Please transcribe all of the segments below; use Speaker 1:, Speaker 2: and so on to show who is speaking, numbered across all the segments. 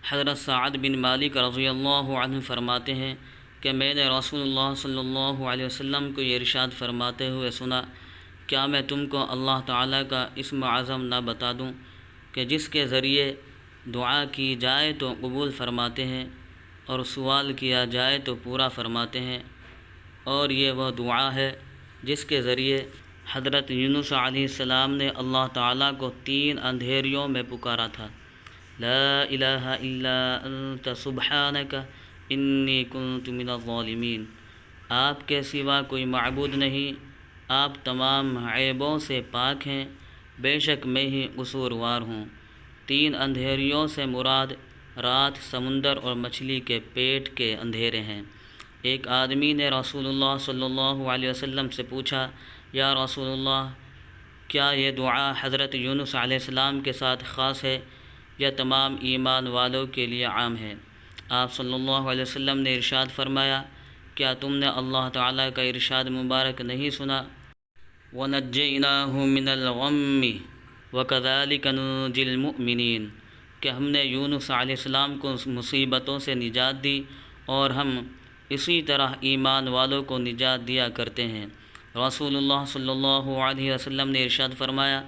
Speaker 1: حضرت سعد بن مالک رضی اللہ عنہ فرماتے ہیں کہ میں نے رسول اللہ صلی اللہ علیہ وسلم کو یہ ارشاد فرماتے ہوئے سنا، کیا میں تم کو اللہ تعالیٰ کا اسم اعظم نہ بتا دوں کہ جس کے ذریعے دعا کی جائے تو قبول فرماتے ہیں اور سوال کیا جائے تو پورا فرماتے ہیں، اور یہ وہ دعا ہے جس کے ذریعے حضرت یونس علیہ السلام نے اللہ تعالیٰ کو 3 اندھیریوں میں پکارا تھا، لا الہ الا انت سبحانک انی کنت من الظالمین، آپ کے سوا کوئی معبود نہیں، آپ تمام عیبوں سے پاک ہیں، بے شک میں ہی قصوروار ہوں۔ 3 اندھیریوں سے مراد رات، سمندر اور مچھلی کے پیٹ کے اندھیرے ہیں۔ ایک آدمی نے رسول اللہ صلی اللہ علیہ وسلم سے پوچھا، یا رسول اللہ، کیا یہ دعا حضرت یونس علیہ السلام کے ساتھ خاص ہے یا تمام ایمان والوں کے لیے عام ہے؟ آپ صلی اللہ علیہ وسلم نے ارشاد فرمایا، کیا تم نے اللہ تعالیٰ کا ارشاد مبارک نہیں سنا؟ وَنَجَّيْنَاهُ مِنَ الْغَمِّ وَكَذَلِكَ نُنْجِي الْمُؤْمِنِينَ، کہ ہم نے یونس علیہ السلام کو مصیبتوں سے نجات دی اور ہم اسی طرح ایمان والوں کو نجات دیا کرتے ہیں۔ رسول اللہ صلی اللہ علیہ وسلم نے ارشاد فرمایا،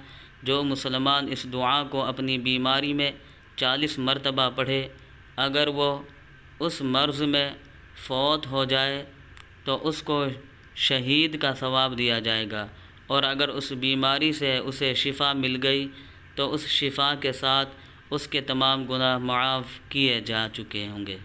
Speaker 1: جو مسلمان اس دعا کو اپنی بیماری میں 40 مرتبہ پڑھے، اگر وہ اس مرض میں فوت ہو جائے تو اس کو شہید کا ثواب دیا جائے گا، اور اگر اس بیماری سے اسے شفا مل گئی تو اس شفا کے ساتھ اس کے تمام گناہ معاف کیے جا چکے ہوں گے۔